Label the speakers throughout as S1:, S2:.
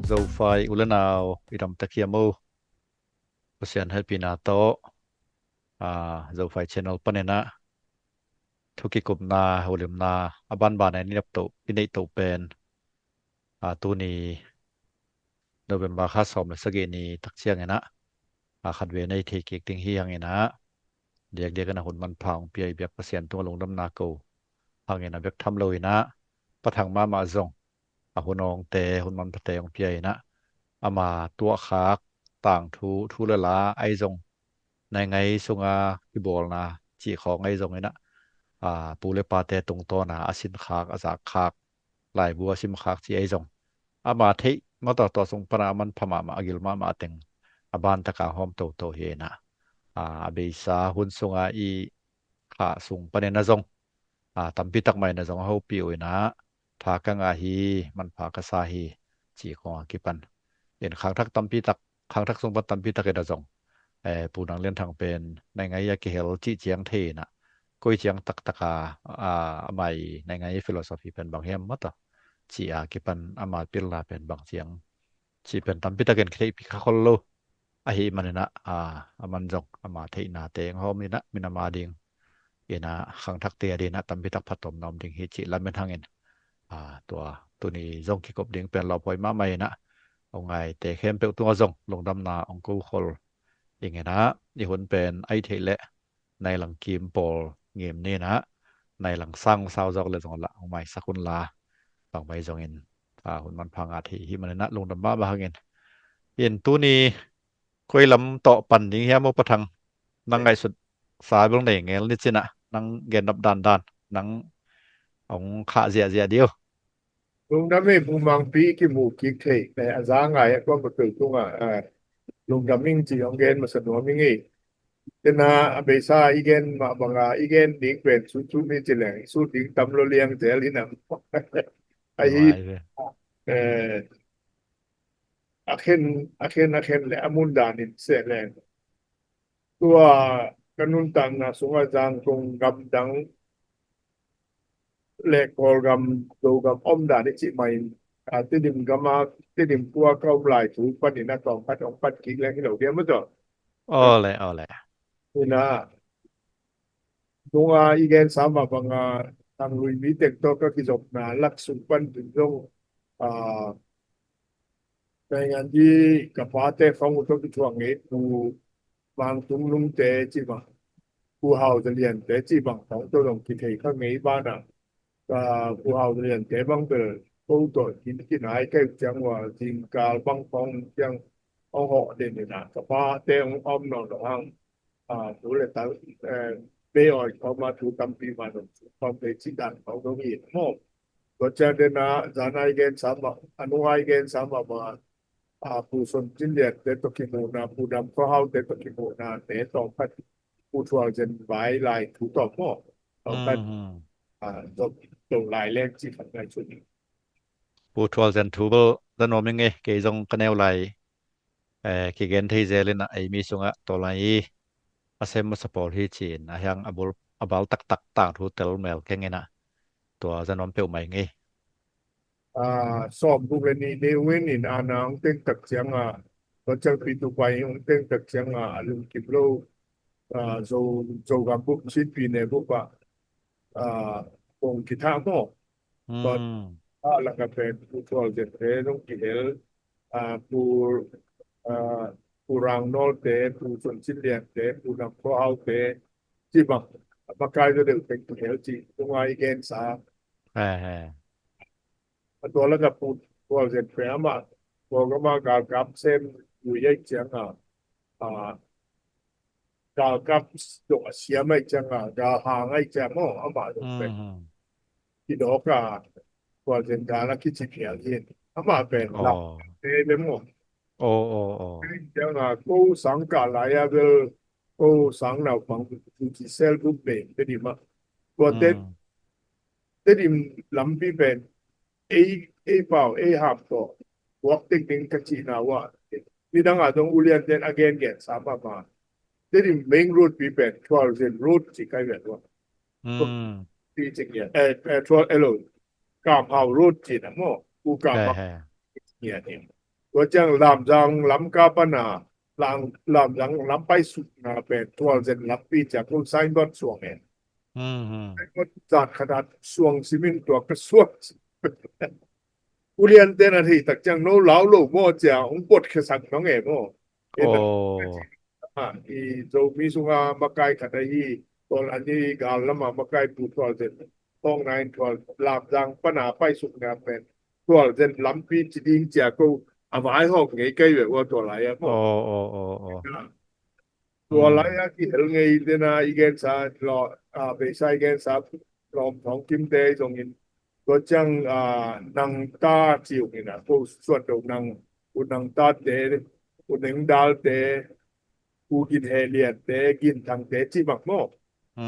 S1: Zoufai ulanau idam takiamu usian helpinato Zoufai channel panena thukikupna hulimna abanbana ni lapto pinai to pen tuni November khasom sageni takchiang ena khadwe nei thekik ting hi hangena diak kana hun man phang pi biak pasien tu longdam na ko hangena bek tham loina pathang ma zong hunong te hun man pate ong pi na ama tua khak tang thu la la ai zongในไงซุงกิบอลนะจีของไงซงนี่นะปูเลปาเตตรงตอนะอาสินขากอาสาขากหลายบัวสิมขากจีไอซงมาเทมาต่อสงปรามันพมาอกิลมาเต็งบานตะกาหอมโตเฮนะเบซาหุนซุงอีขาซุงปะเนนะซงตัมปิตักใหม่นะซงเฮาปิวนะพากังอาฮีมันพากะซาฮีจีของกิปันเห็นข้างทักตัมปิตักข้างทักซุงปันตัมปิตักเอนะซงผู้นังเรียนทางเป็นในไงยาเกเฮลจิเจียงเทนะกุยเจียงตักตะกาใหม่ในไงฟิโลโซฟีเป็นบางแฮมมตจีกิปันมาปิลลาเป็นบางเจียงจีเป็นตัมปิตะเกนเคลปิคาคอลโลหิมันนะมันจงมาเทนาเตงเฮามีนะมินามาดิงเอนะขังทักเตียดีนะตัมปิตักพัดตมนอมดิงฮิจิลันเป็นทางเงินตัวนี้จงกิกบดิงเป็นเราปล่อยมาใหม่นะเอาไงเตเข้มเปตัวจงลงดำนาองกูคอลอย่างงี้นะนี่หุนเป็นไอเทและในหลังกีมโปลเกมนี้นะในหลังสร้างซาวจอกเลยสองละเอาใหม่สักคนลาบางใบจงเงินหุนมันพังอาทิที่มันนะลงดำบ้าบางเงินเห็นตู้นี้คุยลำต่อปั่นอย่างเงี้ยมุปทังนังไงสุดสายเบื้องไหนเงี้ยนิดสินะนังเกนดับด้านนังของขาเสียเดียว
S2: ลงดำไม่ปูมังปีกิมูกิกเทแต่อาจารย์ไงก็มาเกิดตรงลงดำมิ่งจีของเกนมาสนองมิ่งแต่นาเบซ่าอีเกนมาบางอีเกนดิกเป็นสุดนี่จิแหลงสุดดิกตำโลเลียงเจลินะไอ้อาเคนและอมุนดานิเสแลงตัวกนุนตังนะสงอาจารย์ตรงกับดังเลกอลกัมโตกับอมดานิจิใหม่ติดิมกมาติดิมปัวเข้าหลายถูกปัดนี่นะต้องปัดของปัดกิกแล้วที่เราเรียนมาต่อ
S1: เลย
S2: นี่นะตรงอีเกนสามบางทางลุยมีเต็กโตก็คิดจบนะลักสุปันถึงตรงในงานที่กับพาเตฟังอุตกิจวังนี้ผู้บางตุงลุงเตจิบังผู้เฮาจะเรียนเตจิบังของตัวลงกิเทข้างนี้บ้านผู้เฮาจะเรียนเตบังเตผู้ตัวกินหายแก้จังว่าจริงกาลบังฟองจังเอาเหาะเด่นนะกับพาเตงอ้อมนอนหลังผู้เลยตาเบออยเขามาถูกตำปีมาความเป็นจิดันเขาก็มีหม้อก็จะเดนะจานายเกนสามอนุไอเกนสามมาผู้สนจินเลียเตตกิโมนาผู้ดำก็เฮาเตตกิโมนาเตต่อพัดผู้ทวงเจนไว้ลายถูกต่อหม้อเอาพัดตรงลายแรกที่ทำได้ชุดนี้
S1: ผู้ทวงเจนถูกแล้วนอมยังไงเกยจงคะแนวลายเกเกนที่เจลินะไอมีสุงะตัวลายasem support hi chin yang abal tak tang thu tel mel ke ngena to zanom pe mai ngi
S2: สอบบุเรนีเดวินอินอานังเต็งตักเสียงก็จะปิดไปเต็งตักเสียงลุงกิบโลโจกับบุกชิดปีเนบุกคงกิทาโมก็แล้วก็เป็นผู้ทวงเจนเทลุงกิเฮลผู้รังโนเตผู้สนชิเลียนเตผู้นำข้อเอาเตที่บังมากายจะเดินเป็นเฮลจีตรงไอเกนสาตัวแล้วก็พูดตัวเสร็จแฝงมาตัวก็มากากับเส้นอยู่ยัยเจียงกากับตัวเสียไม่จังกาหางไอ้แจมมาตรงเป็นที่ดอกตัวเส้นกาแล้วคิดสิเพียที่มาเป็นหลักเต็มหมดจังกูสังกาหลายเวลกูสังเราฟังที่เซลรูปเป็นดีมาตัวเต็มลำปีเป็นเป่าหับต่อวักติ๊งกัจจินาว่านี่ดังอาจต้องอุเลียนเดน again สามมาเดี๋ยว main road ปีเป็น12 road สิใกล้แบบว่าที่จริงเนี่ย12กาบเฮา road จินะหม้อกูกาบเนี่ย ตัวจังลำจังลำกาปนาลำจังลำไปสุดนาเป็นตัวเจนลำปีจากคนไซน์บอดสวงเองก็จากขนาดสวงซีเมนต์ตัวกระสวงอุเรียนเตนาทีตักจังโนเหลาโลโมเจ้าองปดขสังน้องเอ๋โมเอ็นอีโจมีสุงามาไกขัดอีตอนอันนี้กาลมามาไกปูตัวเจนต้องนายตัวลำจังปนาไปสุดนาเป็นตัวเจนลำปีจีดิงเจ้าก็อามาให้ห้องไงใกล้แบบว่าตัวไหลอ่ะโมตัวไหลอ่ะที่เห็นไงเดน่าอีเกนซารอไปใช้เกนซาลอมของกิมเตยตรงนี้ก็จังนางตาจิวนี่นะผู้ส่วนตรงนางผู้นางตาเตผู้นางดาลเตผู้กินเฮเลียนเตกินทางเตจิมักโม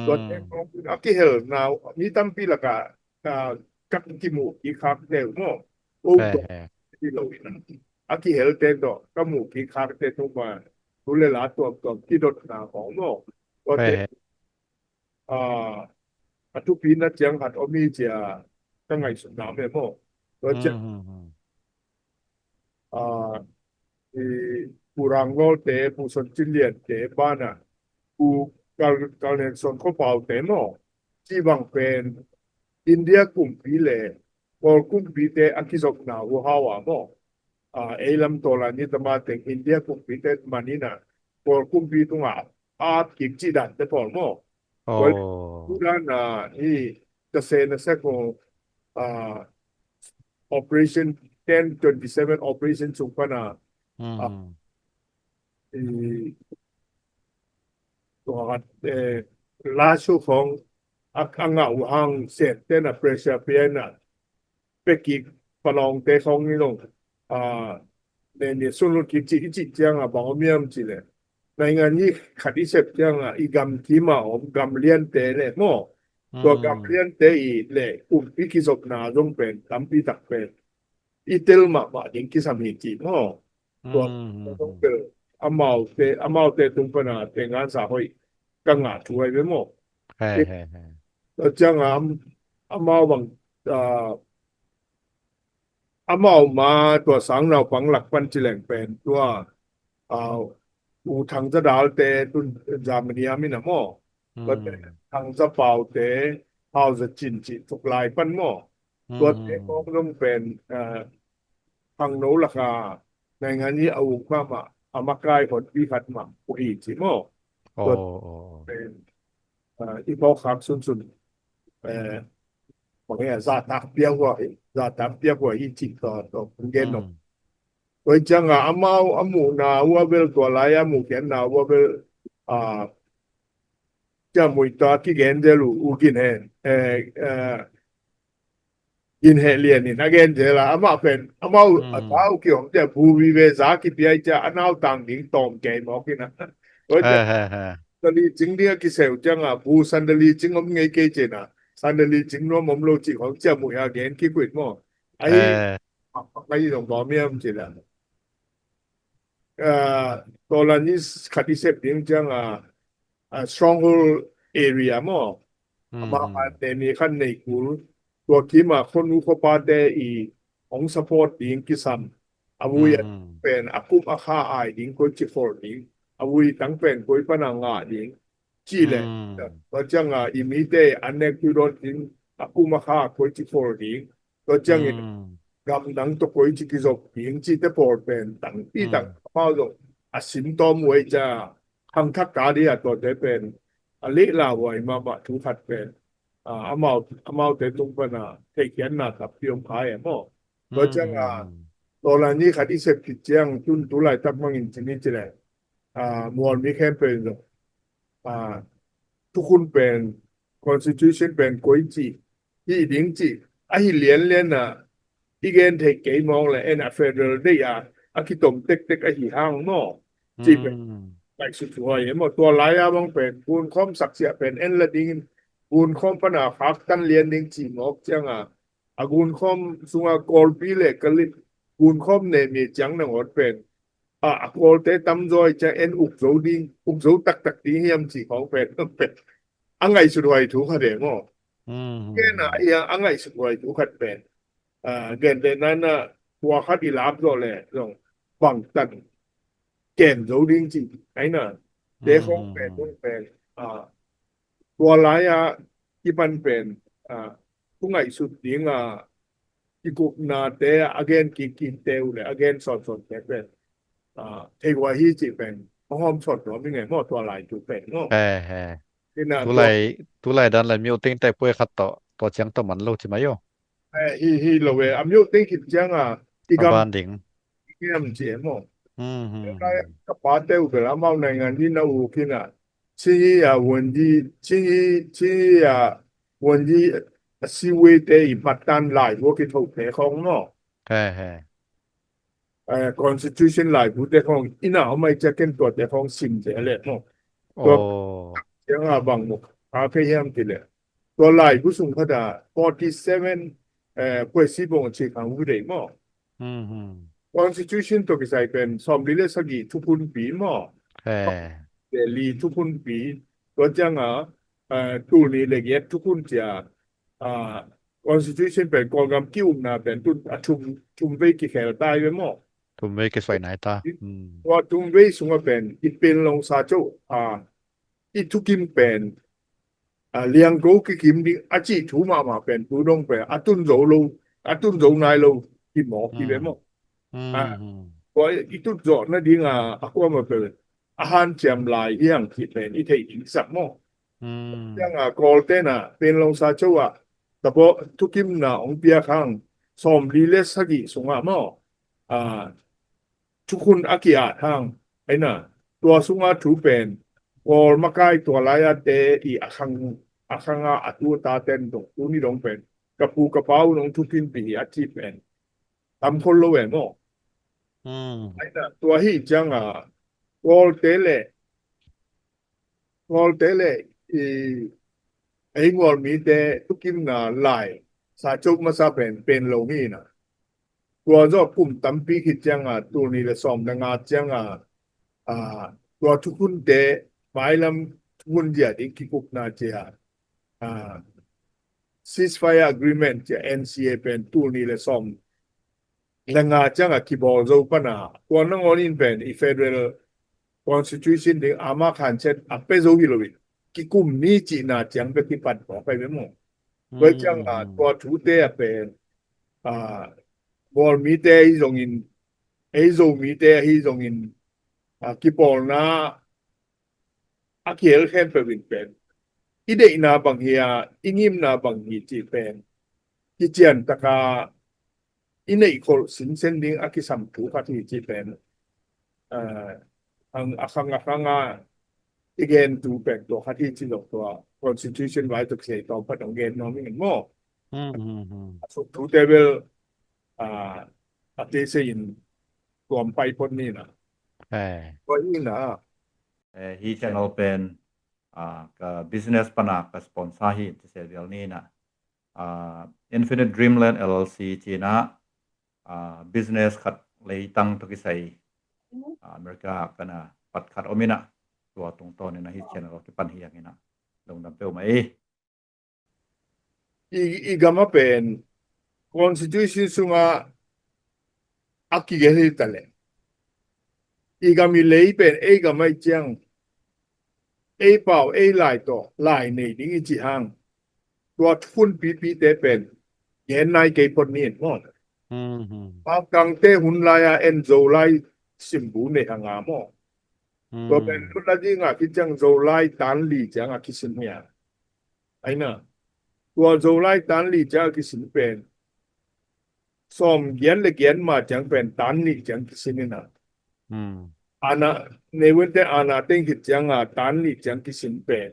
S2: ตัวเองของอากิเฮลนาวมีตั้มปีละกะกักกิมูอีคักเตโมโอ้ตัวที่เราอีนะอากิเฮลเตโตก็มูอีคักเตทุมาทุเลลาตัวที่ดดนาของโมก็เตอัตุปีนะจังหัดอมีเจียตั้งไงสุดน้ำเลยโมก็จะผู้รังโลเตผู้สนจิเลียนเตบ้านะผู้การเรียนสนข้อเปล่าเตโมที่บางเป็นอินเดียกลุ่มปีเลพอกลุ่มปีเตอักิศกนาหัวหาวะโมเอลัมโตลานิตมาเต็งอินเดียกลุ่มปีเตมานีนะพอกลุ่มปีตรงอากิกจิดันเตพอโมก็ผู้นั้นนี่จะเซนเซกงOperation 1027 Operation สุปนาตัวลาชูของอังเอาหังเสร็จเตนะเพรสเซเปียนะเปกิปลองเตของนี่ลงเนี่ยสุนุกิจิจังบางเมียมจิเลยในงานนี้ขัดที่เสพจังอีกำที่มากำเลียนเตเลยโมตัวกำเลียนเตอีเลยอีกิศกนาจงเป็นตำปีตักเป็นอีเตลมาว่ายิงกิสามีจีโมตัวต้องเป็นอามาเตตุงปนาเตงานสาหอยกังอาช่วยไปโมแล้วจังอามาวังอามามาตัวสังเราฝังหลักปันจิแหลงเป็นตัวอูทางจะดาลเตตุนจามเนียมินะโมก็ทางจะเป่าเตเฮาจะจินจิทุกลายปันโมตัวเตก็ต้องเป็นทางโนราคาในงานนี้เอามาอามากายผลวิหัดมาอุอีจิโมตัวเป็นอีพอขับสุนบอกให้ซาตักเปียกว่าซาตักเปียกว่าอีจิต่อคุณเกนโดยจังอามาอามูนาว่าเวลตัวลายอามูเกนนาว่าเวลจะมุยตาที่เกนเดลูอูกินกินเฮเลียนี่นักเรียนเจล่ะอามาเป็นอามาท้าวเกี่ยวจะภูวิเวสากิเปียจะอนาวต่างดิงตอมแกมอกินะโดยตอนนี้จริงเดียกิเซลจังภูสันดลีจริงอมไงเกเจนะสันดลีจริงโนมมโลจิของจะมุยอาเกนกิกวิดมอไอ้ไปตรงบ่อเมียมเจล่ะตอนนี้ขัดที่เสพดิงจังstronghold area มอมาแต่มีขั้นในกูตัวที่มาคนอุปปาเดอีองสปอร์ตดิงกิซัมอาวุยเป็นอากุมอาคาไอดิงโคจิฟอร์ดิงอาวุยตั้งเป็นโกยปนังอาดิงจีเลก็จังอิมิเตอันเนกุโดดิงอากุมอาคาโคจิฟอร์ดิงก็จังกำลังตะโกยจิกิจดิงจิเตปอร์เป็นตั้งปีตั้งเป้าลงสิมตอมไว้จะทางทักกาดีตัวเตเป็นอลิลาไว้มาถูขัดเป็นอามาเตตุงปนาเทเขียนนาตับเปียมพายโมก็จังตอนนี้ขัดอิเสพกิจจังจุนตุไลตักมังอินจินิจิเลมวลมีแคมเปญทุกคนเป็น constitution เป็นกวยจีที่ดิงจีไอ้เลียนน่ะอีเกนเทเกมองเลยเฟเดอรัลได้อาคิตมเต็กไอ้ห่างโมจีเป็นไปสุดหัวหมดตัวหลายบางเป็นปูนคอมศักดิ์เสียเป็นเอ็นละดิงปูนคอมปนาฟักตันเลียนดิงจีมอกจังอากูนคอมสุงากอลปีเลกลิปูนคอมเนมีจังนังอดเป็นกอลเตตำจอยจะเอ็นอุกโซดิงอุกโซตักดิเฮียมจีของเป็นอังไงสุดหัวถูกขัดเองเกน่ะอังไงสุดหัวถูกขัดเป็นเกนเดนั้นน่ะหัวขัดอีลาบโซเลยลง bằng tận kèn dấu đinh chỉ ấy nè để không bền không bềnตัวหลายที่มันเป็นผู้ไงสุดดิ้งที่กุกนาเตะ again กินเตวเลย again สดๆเป็นเทวาฮีจิเป็นหอมสดหรือไม่ไงหม้อตัวหลายจุเป็นเนาะ ที่น่ะตัว
S1: tulai dan lai miu ting tai pue khat to chang to man lo chi ma yo
S2: ฮีโลเวอำยุติ้งคิดจังที่กำ
S1: aban ding
S2: ที่นำเจียมได้
S1: mm
S2: กับปาเตวเวลาเมาในงานที่นาอูกินะชี้วันที่ชี้วันที่สิเวเตอีปัตตันหลายพวกที่ถูกเทของเนาะ constitution หลายผู้เทของอิน่าเอาไม่จะเก็นตัวเทของสิมเจเลเนาะ ตัว
S1: oh
S2: ยังบางมุกพยายามติเลยตัวหลายผู้สูงพัฒนา47ผู้สิบองค์เชิงวุฒิมั้ง constitution ตัวที่ใส่เป็นสมริเลสกีทุกคนปีมั้งเดลีทุกคนปีตัวจังตัวนี้เลยทุกคนจะconstitution เป็นกองกำกิ้วนะเป็นตุนชุมเวกิแขลตายไปมั้ง
S1: tum ve ke swai nai ta
S2: ว่าชุมเวสุงเป็นอีเป็นลงซาโจอีทุกิมเป็นเลียงโกกิกิมดิอาจิถูมาเป็นผู้ดงเป็นตุนโจโลตุนโจนายโลที่หมอที่เป็นมั้งว่าอีตุนโจนั่นดิ้งก็มาเป็นอาหารเจียมลายเรื่องที่เป็นอีเทอินสักมั้งยังกอลเตน่ะเป็นลงซาโจแต่พอทุกิมน่ะองเปียคังสมลีเลสกิสงมั้งทุกคนอากิอาทางไอ้น่ะตัวสุงถูเป็นวอลมาไกตัวลายเตอีอาคังตัวตาเต็นตรงตัวนี้ลงเป็นกระปูกระเป๋าลงทุกินปีอาชีพเป็นทำคนละเว้เนาะไอ้น่ะตัวที่จังวอลเตเลไอ้วอลมีเตทุกินน่ะหลายสาจุกมาซะเป็นโลงี้น่ะตัวจอปุ่มตั้มปีคิดจังตัวนี้เลยสอมดังจังตัวทุกคนเตหมายลำทุกคนเดียดกิกุกนาเจียceasefire agreement จะ NCA เป็นตัวนี้เลยสอมดังจังคิบอลโจปนาตัวนั้นก็นี่เป็น federal constitution ดึงอามาขันเช็ดเปโซวิโลวิกิกุมนี้จีน่าจังเป็นที่ปัดบอกไปไม่หมดโดยจังตัวทุกเตเป็นbol mite izongin ezo mite izongin kipol na akiel khen pevin pen ide na bang hia ingim na bang hi chi pen ki chian taka inei kol sin sen ding akisam thu phathi chi pen ang akanga again to pen to khathi chi lo to constitution vai to sei to patong gen no mi mo so thu tableเตเซยินรวมไปพ้นนี่นะก็อีนะ
S3: ฮี channel เป็นกับ business ปนักกับ sponsor ฮีที่เสียเดียวนี้นะInfinite Dreamland LLC จีนะbusiness ขัดเลยตั้งทุกสิ่งอเมริกากันนะปัดขัดอมินะตัวตรงต้นนี่นะฮี channel ที่ปันเฮียงนี่นะลงดำเปลวไหม
S2: อีกมาเป็น constitution สุงaki gese tale igami lei pen e gamai chang e pau e lai to lai nei ding chi hang tua thun pi te pen yen nai ke pon ni mo pa kang te hun la ya en zo lai simbu ne hanga mo to pen lu la ji nga ki chang zo lai tan li chang ki sin ya ai na tua zo lai tan li cha ki sin pen som gian le gian ma chang pen tan ni chang kisin na ana nevente ana ting hit chang tan ni chang kisin pen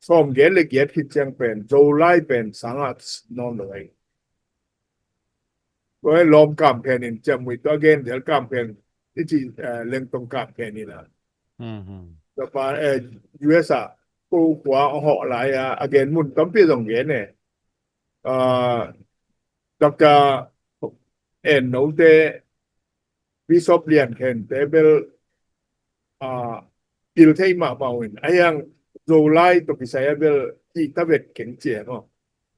S2: som gian le gian hit chang pen zo lai pen sanga non loi boy lom kam pen in cham wi to again del kam pen ti leng tong kam pen ni la ta pa US ko kwa ho lai again mun tam pi dong gen ne Dr. and no the bishop lian ken table il thai ma bawin ayang zo lai to ki saya bel ti tabet ken che no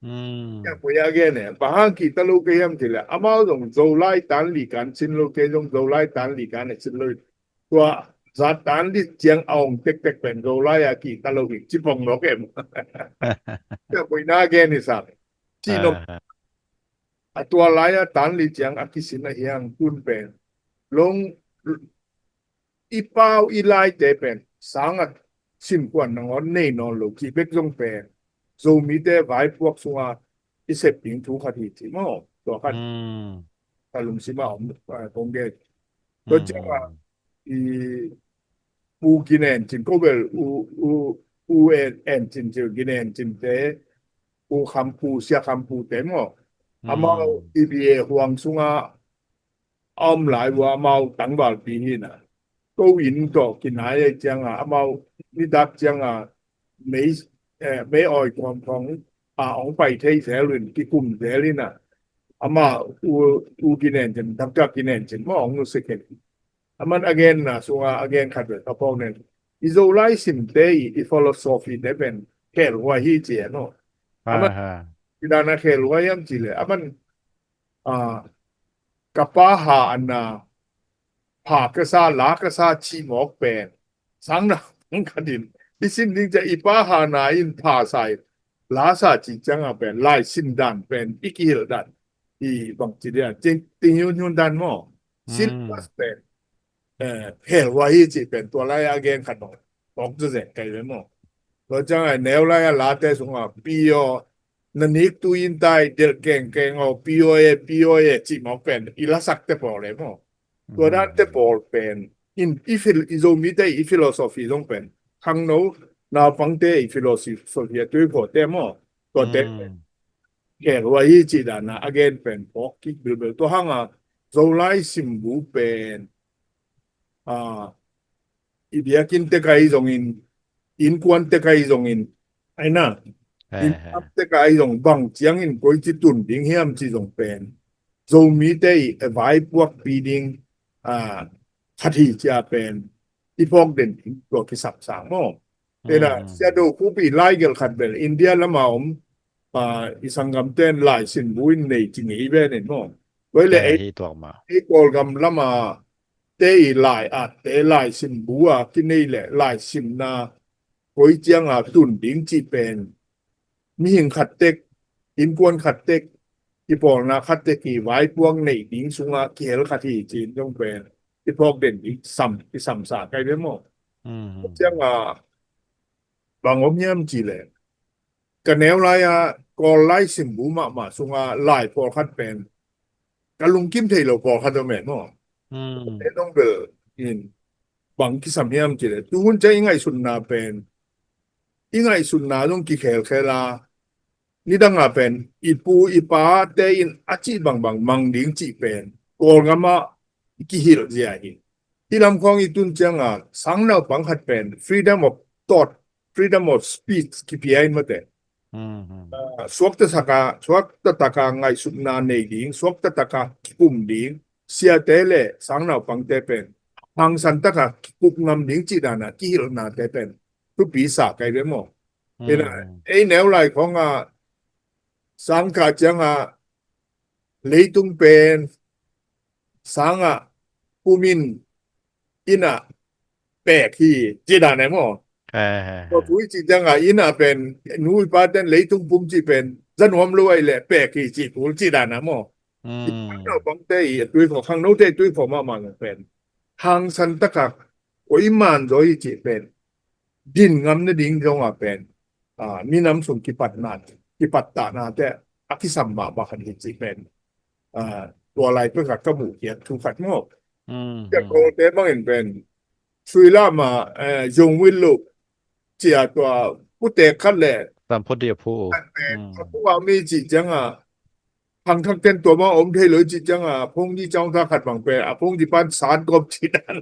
S2: Ya punya gene bahan kita lu kayam tila amau dong zolai tan li kan sin lu ke dong zolai tan li kan sin lu tua zat tan li jiang ong tek tek pen zolai ya kita lu ki pong lo ke ya punya gene sa ti no tua laya tan li jiang akisin na yang kun pen long ipau ilai te pen sangat sim kwan ngon nei no lo ki bek jong pen zo mi te vai puak sunga isep ping tu khati ti mo to khat kalum sima om kongge to jawa i u ginen tin ko bel u en tin je ginen tin te u khampu sia khampu te mo amao iba huang sunga om lai wa mau tang bal pi ni na ko win to kinai jang a amao ni dak jang aไม่ออยขององไปเทยแสลินที่กลุ่มแสลินอามาอูกินเอนจนทับกับกินเอนจนมองนุสเกตอามัน again นะสัว again ขัดเลยพอเนี่ย isolation day philosophy ได้เป็นแค่รู้ว่าฮีเจียเนาะอามันที่ด้านนั้นแค่รู้ว่ายังจีเลยอามันกับป้าหาอันน่ะผากระซาลากระซาชีหมอกเป็นสังนะสังคดินisin ding ja ipaha na in pa sai la sa chi chang a pen lai sin dan pen ikil dan I bang chi dia ting yun dan mo sin pas pen hel wa hi chi pen to lai again khat no ok zu ze kai le mo to chang ai neu lai la te sung a pio na nik tu in tai del keng o pio e chi mo pen ila sak te po le mo to dan te po pen in ifil philosophy long penข้างโน้นาฟังเตอีฟิโลโซฟีด้วยพอเตมอก็เตแก่ว่าอีจิดานะ again เป็นพอกกิกเบลตัวห้างโซไลซิมบูเป็นอีเดียกินเตกายจงอินควนเตกายจงอินไอ้น่ะอินอัพเตกายจงบังเจียงอินก้อยจิตุนดิงเฮียมจิจงเป็นโซมีเตไว้พวกปีดิงคัทีจะเป็นที่พวกเด่นตัวที่สับสางมอแต่เสียดูผู้ปีไล่เกี่ยวขัดเบลอินเดียละมาอิสังกัมเต้นไล่สินบุญในจิงอีเวนมอไว้เลยไอ้กอลกัมละมาเตยไล่เตยไล่สินบัวกินนี่แหละไล่สินนาโอยเจียงตุนดิงจีเป็นมีหิงขัดเต็กอินกวนขัดเต็กที่บอกนะขัดเต็กกี่ไว้พวกในดิงสุงเขียลขัดที่จีนต้องเป็นที่พวกเด่นอีกที่สัมสาไกลด้วยมั้งเจ้าบางอมเยี่ยมจีเลยกันแนวไรก็ไล่สิมบูมาสุงไล่พอคัดเป็นกันลุงกิมเทโลพอคัดตัวแม่มั้งต้องเบลอินบางที่สัมเยี่ยมจีเลยดูหุ่นจะยังไงสุนนาเป็นยังไงสุนนาต้องกี่แค่ลานี่ดังเป็นอีปูอีป้าเตอินอาชีบางมังดิ้งจีเป็นโกลงมากี่ฮิลเจียฮิที่ลำคองอีตุนจังสังนาบังคัดเป็น freedom of thought freedom of speech กี่ปีมาแต่สวกตะกาไงสุนนาในดิ้งสวกตะกาปุ่มดิ้งเสียเตเลสังนาบังเตเป็นทางสันตะกาปุ่มงำดิ้งจีดานะกี่ฮิลนาเตเป็นทุกปีสาไกลเรื่องมั้งไอ้แนวไหลของสังกาจังเลยตุงเป็นสังผู้มินอินะแปลกที่จีดานะมั้งก็ผู้จีจังอินะเป็นนูอีปาเต้นเลยตุงปุ่มจีเป็นจันหอมรวยแหละแปลกที่จีผู้จีดานะมั้งเราบังเตยด้วยของข้างโน้ตด้วยของมาเป็นทางสันตะกักโอ้ยมันโดยจีเป็นดินงำนดิ่งจงเป็นมีน้ำส่งกิปัตตานาแต่อคิสัมมาบาคันจีเป็นตัวอะไรเพื่อกัดกระหมูเกียรถูกขัดงอกจะโกเตบ้างเป็นสุยล่ามายงวิลุเจียตัวผู้เตะคัดแหละ
S1: ตามพอดีผู้
S2: ผู้ว่ามีจิจังทางเต้นตัวมาอมเทเลยจิจังพงที่จ้องท่าขัดบางเป็นพงที่ปั้นสารกบจิดัน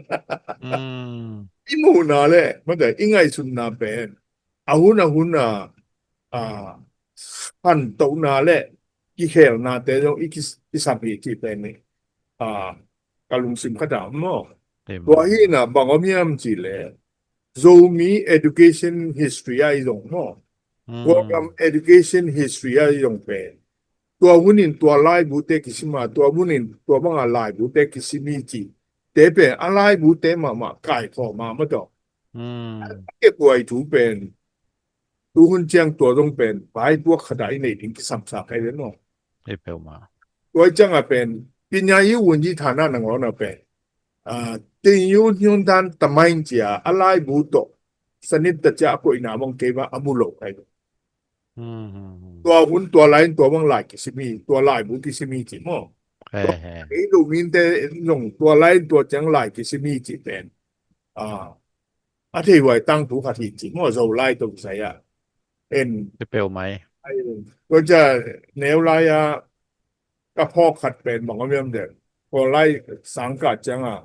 S2: อีมูนาแหละมันแต่อิงไงสุนนาเป็นหุ่นพันตัวนาแหละกี่แขวนาแต่ต้องอีสัมพีที่เป็นนี่กาลุงสิมขดามอตัวฮีน่ะบางอมยามจีเลยโซมี education history ไอ้ตรงมอ
S1: อื
S2: โปรแกรม
S1: ม
S2: education history อะยงเป็นตัววุ้นินตัวไล่บุเตกิสิมาตัววุ้นินตัวบังอะไรบุเตกิสิมีจีเตเป็นอะไรบุเตมาไก่ขอมาไม่ต้อง
S1: อืม
S2: เก็บไว้ถูเป็นดูหุ่นเจียงตัวต้องเป็นไปพวกขดายในถึงที่สัมสักให้เนาะ
S1: ไอ้เปลวมา
S2: ตัวจังอะเป็นปัญญายุวันที่ฐานะหนังเราเนาะเป็นติงยุนยนดันตะไมเจียอะไรบุตรสนิทตะจะก็อินาบังเกว่าอมุโลกไอ้
S1: อืมอืมอืม
S2: ตัวหุ่นตัวไล่ตัวบังไล่กิสิมีตัวไล่บุกิสิมีจีมั้ง
S1: แฮ่แฮ่
S2: ไอ้ลูกมินเตลงตัวไล่ตัวจังไล่กิสิมีจีเป็นอ่าอาทิตย์ไว้ตั้งถูกขาทีจีมั่วเราไล่ตรงไหนอ่ะเอ็น
S1: ไอ้เปลวไหม
S2: ไอ้ก็จะแนวไล่อ่ะก็พ่อขัดเป็นบอกว่าไม่ยอมเด็กพอไล่สังกัดจังอ่ะ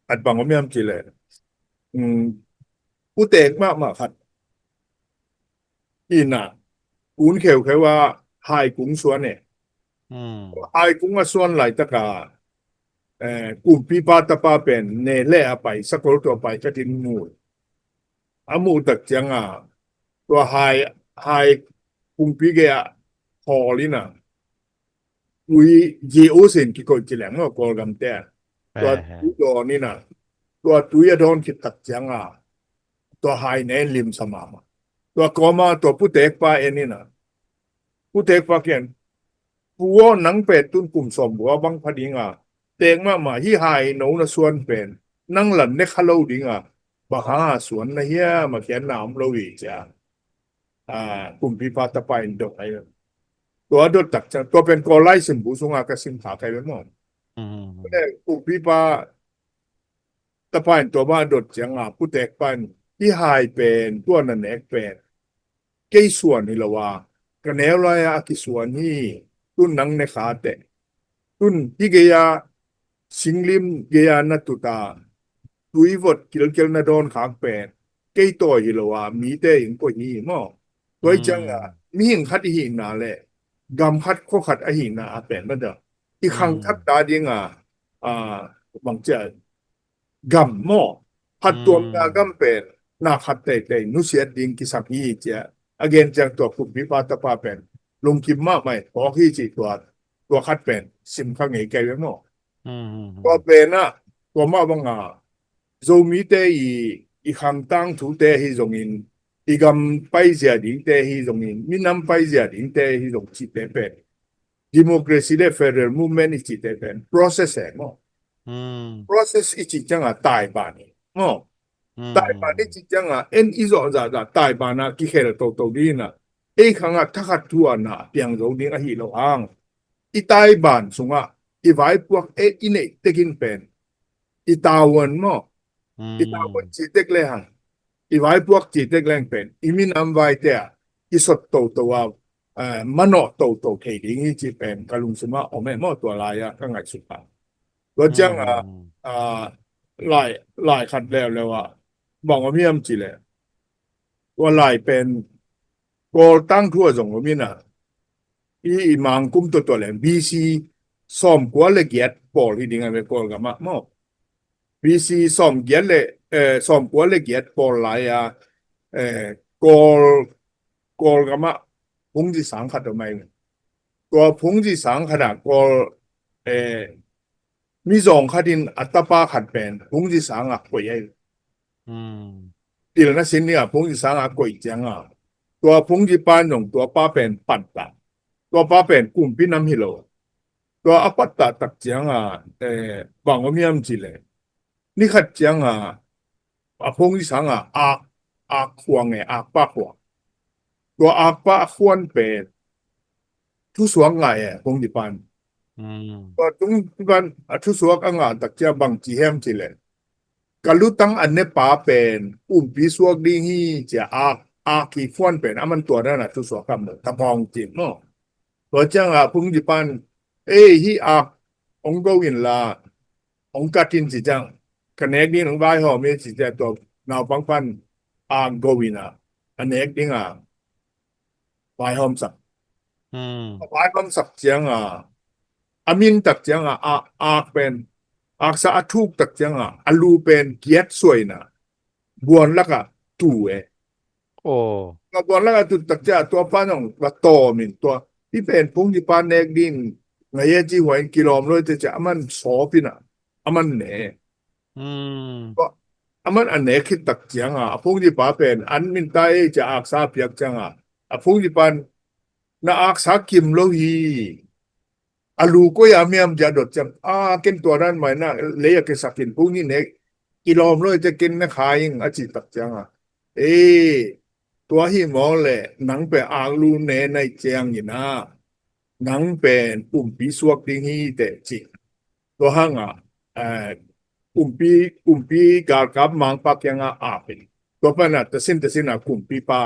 S2: อัดบอกว่าไม่ยอมจีเลยอืมผู้เตกมากขัดอินอ่ะกุ้นเขียวแค่ว่าไฮกุ้งส่วนเนี่ย
S1: อืม
S2: ไฮกุ้งอ่ะส่วนไหลตะกากลุ่มพี่ป้าตาป้าเป็นเนเล่ไปสักคนตัวไปจะทิ้งมูลอามูตักจังอ่ะตัวไฮกลุ่มพี่แกพอลินะวิเยโอเซนกิโกจิแหลงก็กอลกันแต่
S1: แฮ่
S2: ตัว
S1: แฮ่
S2: ตัวนี่นะตัวตุยโดนคิดตักจังอ่ะตัวไฮเนลิมสมามตัวกอมาตัวผู้เตกป้าเอ็นนี่นะผู้เตกป้าเกียนผู้ว่านังเป็ดตุนกลุ่มสมบัวบังพดิงอ่ะเตงมาที่ไฮโนนะส่วนเป็นนั่งหลันเนคาโลดิงอ่ะบางหาสวนนะเฮียมาเขียนนามเราอีกจ้ะกลุ่มพิพาตไปดอกไอตัวดดตักจังตัวเป็นกอไลสิมบุสุงอากาศิมขาใครเป็นหมด
S1: อืมอืม
S2: แต่กลุ่มพิพาตะไปตัวบ้านดดจังอ่ะผู้แตกปันที่ไฮเป็นตัวนันเอกเป็นเกี่ส่วนนี่ละว่ากันแนวลายอากิส่วนนี่ตุนนังในขาเตะ tun higeya singlim geya na tuta tuivot kilkel na don khak pen kei to hilowa mi te ing ko hi mo
S1: อื
S2: toy
S1: ม
S2: changa mi hing khat hi na le gam khat kho khat a hi na a pen ma da i
S1: อื
S2: khang
S1: ม
S2: that ta ding a bang cha gam mo
S1: อื
S2: hat tuam na gam
S1: ม
S2: pen na khat te nu sia ding ki sak hi cha again chang to ku bi pa ta pa pen lung kim ma mai ho hi chiตัวคัดเป็นซิมข้างไงแกยังมั้ง
S1: อืมอืมอื
S2: ก็
S1: ม
S2: เป็นนะตัวมาบังอ่ะโจมีเตอีคำตั้งถูเตฮีตรงนี้อีกำไปเสียดิ้งเตฮีตรงนี้มีน้ำไปเสียดิ้งเตฮีตรงจิตเตเป็นดิโมคราซีเดเฟเดอร์มูฟเมนต์จิตเตเป็น process เองมั้ง
S1: อืม
S2: process อีจิตจังอ่ะตายบ้านนี่มั้ง
S1: อืม
S2: ตายบ้านนี่จิตจังอ่ะเอ็นอีโซจะตายบ้านนะกี่เคยตัวดีนะเอ้ขังอ่ะทักทัวนะเปียงโจดิ้งอ่ะฮีโลอัง Itaiban sunga ivai puak ine tekin pen itawan mo
S1: อื
S2: itawan
S1: ม
S2: chi tek le hang ivai puak chi tek leng pen imin am vai te isot to wa mano to ke ding chi pen kalung suma ome mo to la ya ka ngai su pa lo
S1: อืม
S2: chang
S1: อืมอืม
S2: อ่าหลายขัดแล้วว่าบอกว่ามียมจีเลยว่าหลายเป็นก็ตั้งทั่วสงฆ์มีน่ะ i mangkum to le BC som ko le get pol hi dinga me pol ga ma mo BC som get le som ko le get pol la ya kol kol ga ma pung ji sang khat do maiตัวพงจีสังขนาดก็เออมีสองขัดินอัตตาปาขัดเป็นพงจีสังอ่ะกวย
S1: อืม
S2: ตีละนะสินเนี่ยพงจีสังอ่ะกวยจังอ่ะตัวพงจีปานของตัวป้าเป็นปัตตาตัวป้าเป็นกลุ่มพี่น้ำฮิโล ตัวอปัตตาตักเจียงบางว่ามีอันจีเลยนี่ขัดเจียงพงที่สังอาควงอาป้าขวงตัวอาป้าควรเป็นทุสวงไงพงที่ปัน
S1: อืม
S2: ตัวตรงที่ปันทุสวงตักเจียบางจีเฮมจีเลยกัลุตังอันเนป้าเป็นปีสวกดิ้งฮีจะคีควรเป็นมันตัวนั้นทุสวงกันตะพองจีนเนาะตัวเจ้าพงที่ปันฮีองก็วินลาองกัดทินสิจังคะแนนนี้ของใบหอมมีสิจังตัวนาปังปันก็วินะอันนี้ดิ้งใบหอมสัก
S1: อืม
S2: ใบหอมสักจังอามินตักจังเป็นสะทุกตักจังลูเป็นเกียรติสวยนะบวนแล้วก็ตู่
S1: โอ้
S2: nga tuan lang atu takja tua panong la to min tua pi pen pung di pan nek din ngaye ji hwain kilom lo te ja aman so pina aman ne
S1: อืม
S2: ก็aman an ne khit tak chianga apung di pa pen an min tai ja ak sa piak changa apung di pan na ak sa kim lo hi alu ko ya miam ja dot chang ken tua ran mai na le ya ke sakin pung ni ne kilom loจะกินนะขายa chi tak changaตัวhi mo le nang pe ang lu ne nai chiang ni na nang pen pi suak ding hi te chi to hanga pi gar kap mang pak yang apin to pa na tasin na pi pa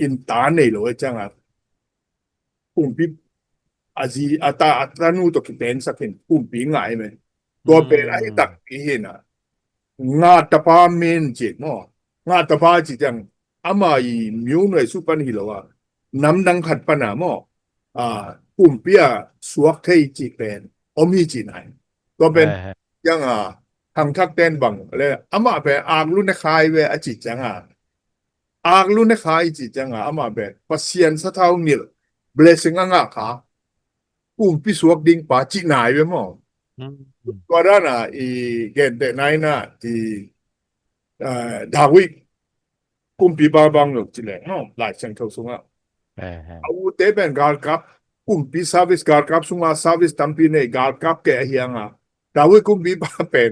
S2: in ta nei lo chang pi azi ata atranu to ki pen sakin pi ngai me to pe ai tak hi na nga ta pa men chi mo nga ta pa chi chang ama yi myu noi su pan hi lo wa nam dang khat pa na mo pia suak thei chi pen omi chi nai to pen yang thang thak ten bang le ama pe ak lu na khai we a chi chang ak lu na khai chi chang ama pe pasien sa thau nil blessing nga kha pi suak ding pa chi nai we mo to da na gen de nai na ti David pi ba bang lo chi le no lai chang thau sunga au te ben gal kap pi service gal kap sunga service tampi ne gal kap ke hianga David pi ba pen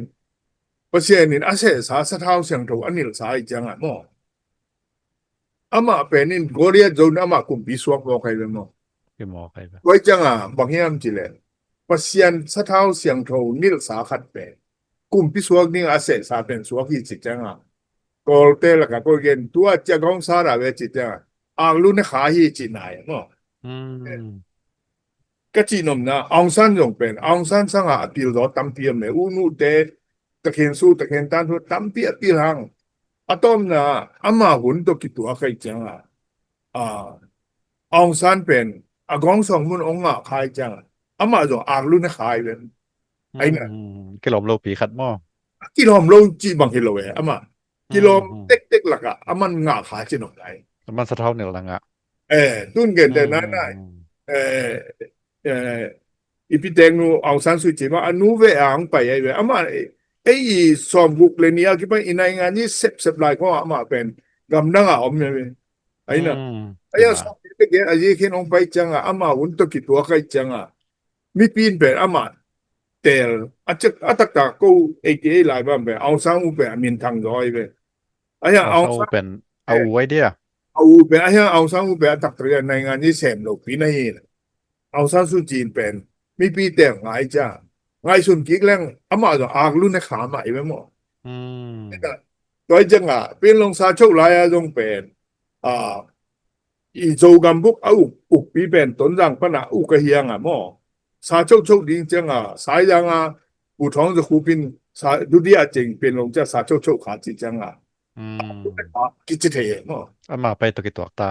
S2: pasien nin ase sa thau chang thau anil sa I chang mo ama penin goria zone ama pi suak lo kai le mo
S1: พี่หมอใครบ่
S2: wai chang bang hiam chi le pasien sa thau siang thau nil sa khat pe pi suak ning ase sa pen suak hi chi chang Kol te la ka ko gen tua cha gong sa ra we chi cha ang lu na kha hi chi nai mo
S1: อืม
S2: ka chi nom na Aung San jong pen Aung San sang a apil do tam piam ne u nu te ta khen su ta khen tan hu tam pi apil hang atom na ama hun to ki tua khai chang Aung San pen a gong song mun ong a khai chang ama jo ang lu na khai wen ai na
S1: กิโลมโลปีขัดหม้อ
S2: ki lom lo chi bang hi lo we ama ki lom tek tek la ka aman nga kha chi no dai
S1: มันสะเท่าเนี่ยละงะ
S2: tun gen de na na ipiteng nu Aung San Suu Kyi ma anu ve ang pa ai ve ama som guk le nia ki pa inai nga ni sep lai ko ama pen gam na nga om ne ai na ai so ke ge ai khen ong pai chang ama un to ki to kai chang mi pin pe ama tel achak atak ko 88 lai ba be Aung San U pe min thang roi ve ai
S1: เอา
S2: Aung
S1: เขา
S2: San
S1: เป็นเอาไว้เดีย
S2: au pe ai Aung San U pe atak tre nai nga ni sem lo pi na hi Aung San Suu Kyi pen mi pi te ngai cha ngai sun ki leng ama jo ak lu na kha mai we mo
S1: อืม
S2: toi jang pin long sa chou lai a jong pen i zo gam buk au uk pi pen ton jang pa na u ka hiang mo sa chou ding jang sai jang pu thong zo khu pin sa du dia jing pin long cha sa chou kha chi jang
S1: อืม
S2: ki chi the mo
S1: เอามาไปตะกิตัวตา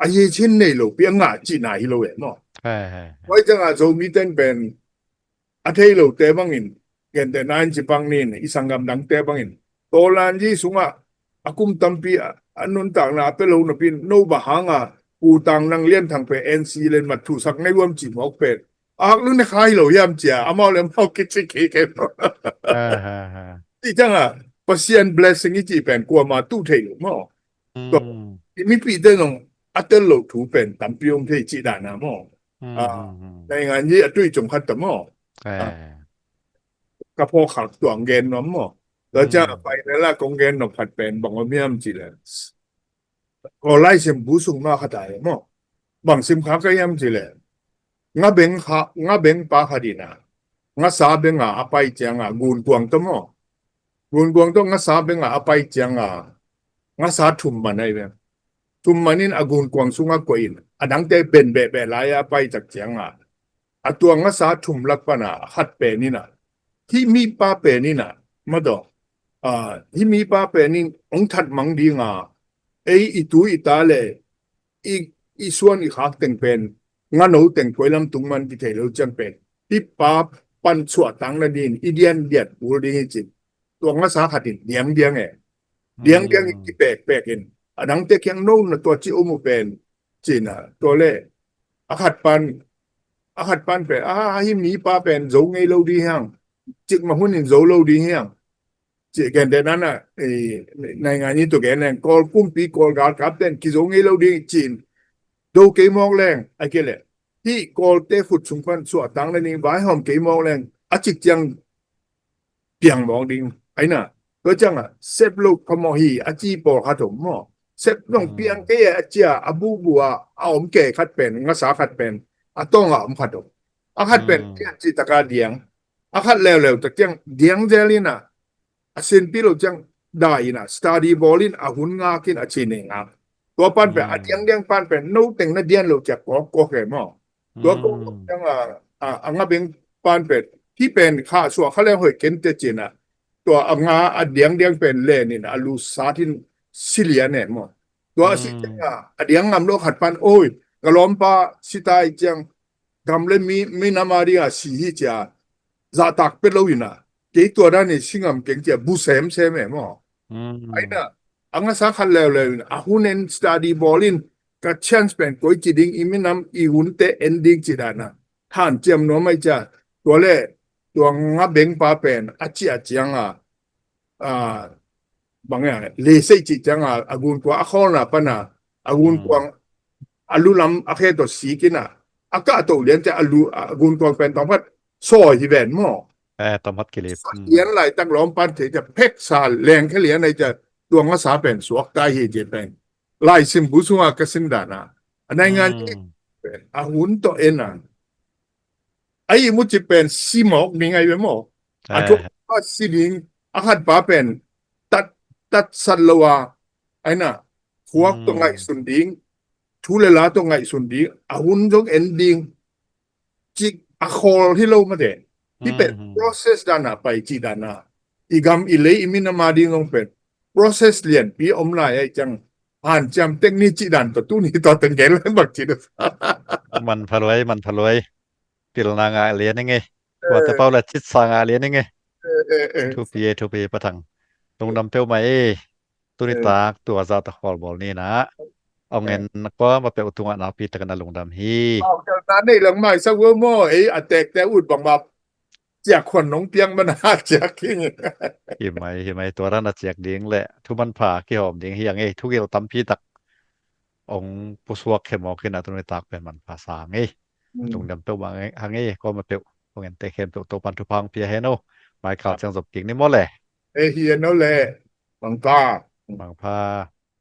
S2: ai ye chin nei lo pi nga chi na hi lo we mo
S1: ใช่
S2: toi jang zo mi ten pen a thei lo te bangin gen de nan chi pang nin isangam dang te bangin tolan ji sunga akum tampi anun tang na pe lo na pin no ba hanga pu tang nang lien thang pe NC len mat thu sak nei wam chi mok pe ak lu ne khai lo yam chia amao le mau ki chi ki ke ti chang pasien blessing ji pen kwa ma tu thei lo mo
S1: อืม
S2: mi pi de nong atel lo thu pen tam piong thei chi da na mo
S1: อืม
S2: ในงานนี้ตุ้ยจงคัดตะmo ก็พอขัดตวงเกนน้ำหมอแล้วจะไปนั่นละกงเกนนกผัดเป็นบังว่าเมียมจีเลยก็ไล่เสียมบูสุงมาขดายหมอบังซิมขาก็ยำจีเลยงาเบงปาคดีนะงาสาเบงอไปเจียงกูนกวงตะหมอกูนกวงต้องงาสาเบงอไปเจียงงาสาทุ่มมันได้เว้ทุ่มมันนี่กูนกวงสุงกวยอันนั้นแต่เป็นเบะหลายไปจากเจียงตัวงาสาทุ่มลักปนาหัดเป็นนี่นะที่มีป้าเปนี่น่ะมาดอกที่มีป้าเปนี่องทัดมังดีงาอีตูอีตาเลอีส่วนอีหักแต่งเป็นงานเอาแต่งถวยลำตุงมันที่เทเราจังเป็นที่ป้าปันสวดตังละดินอีเดียนเดียดบูดีจิตตัวงาสาขัดินเดียงเดียงที่แปลกเห็น อันนั้นแต่เคียงโน่นตัวจิโอมุเป็นจีน่ะตัวเล่อาขัดปันเป็นหิมนี้ป้าเป็นโจงไงเราดีฮังจิกมาหุ่นโจเราดีฮังจิกันเดนั้นอ่ะในงานนี้ตัวแกเนี่ยกอลกุ้มปีกอลการ์ดครับเต้นกิโจงไงเราดีจีนดูเกมองแรงไอ้เกล่ที่กอลเตะฟุตสุงพันสวดตังนั่นเองไว้หอมเกมองแรงอาจิกจังเปียงมองดิงไอ้น่ะก็จังอ่ะเซฟลูกพมอฮีอาจีปอลขัดหมอเซฟน้องเปียงเกยอาจีอาบูบัวเอาอมเกขัดเป็นงาสาขัดเป็นอาต้องอ่ะอมขัดอาขัดเป็นเกียนจิตกาเดียงอาขัดแล้วตะเกียงเดียงเจลิน่ะอาเซนพิโลจังได้น่ะสตาร์ดีบอลินอาหุนงากินอาชีเนงาตัวปันเป็นอาเดียงเดียงปันเป็นโน้ตเต็งนั่นเดียนเราจะก็แก่หมอตัวก็จังงาเบงปันเป็นที่เป็นข้าสัวเขาเรียกหอยเก็นเตจิน่ะตัวงาอเดียงเป็นเล่นี่นะลูซาทินซิเลียเนี่ยหมอตัวสิจังอเดียงงามโลขัดปันโอ้ยกะล้อมปาสิตายจังกำเลยมีนามาริอาสีฮิจาจะตักเป็นเราอยู่นะเกี่ตัวนั้นนี่สิงามเก่งจะบุเซมเมหมอไอ้น่ะอังกฤษขันแล้วอาหุนเอ็นสตาดีบอลินกับเชนส์เป็นก้อยจีดิงอิมินำอีหุนเตเอนดิ้งจีดานะท่านเจียมโนไม่จ้าตัวเล่ตัวงาเบงปาเป็นอาชีอาจียงบางอย่างเลเซจิจังอากุนกว่าข้อน่ะปะนะอากุนกว่าอาลูลำอาเคตัวสีกินะอากาศตัวเลี้ยงจะอากุนกว่าเป็นต้องพัดโซ่ที่แบนหม้อ
S1: ตอมัดกิเลส
S2: เลี้ยงไหลตั้งล้อมปันเถจะเพ็กสารแรงแค่เลี้ยงในจะตัวงาสาเป็นสวกตายเหตุเป็นไล่ซิมบุษวากสินดานะในงานที่เป็นอาหุนตัวเอ็นอ่ะไอ้มุจิเป็นซีหมอกนี่ไงเป็นหม้ออาทุกก็สิลิงอาหัดปาเป็นตัดสันละวาไอ้น่ะพวกตรงไงสุนดิงทุเลลาตรงไงสุนดิงอาหุนจงเอ็นดิงจิกอาคอลที่เรามาเด่นที่เป็น process ด้านหน้าไปจีด้านหน้าอีกำอีเลยอีมินามาดิงลงเป็น process เรียนปีอมลายไอ้จังอ่านจำเทคนิคจีด้านตัวตู้นี้ตัวตึงแกนเลยบักจีด
S1: มันพลวยปิลนางาเลียนยังไงว่าแต่เป้าละชิดสางาเลียนยังไงทูปีปะทังตรงดำเปียวไหมตุนิตากตัวซาตะคอลบอลนี่นะเอาเงินก็มาเป็นอุตุงอานาปีตะกันลงดำฮี
S2: เอาจากนั้นในหลังใหม่สักเวอร์โม่อาแตกแต่อุดบังบับจากคนน้องเปียงมันหาจากขี้
S1: เห็นไหมตัวนั้นน่ะเจียกเดียงแหละทุกมันผ่ากี่หอมเดียงเฮียงไงทุกเกี่ยวตำพี่ตักองผู้สวกเขมอขึ้นนะตุนิตากเป็นมันภาษาไงลงดำเปียวบางหางไงก็มาเปียวเงินเตะเข็มเปียวตัวปันทุพังเปียเฮโนหมายข่าวเชิงสบกิ่งนี่หมดเลย
S2: เฮียนั่นแหละบังกา
S1: บางพา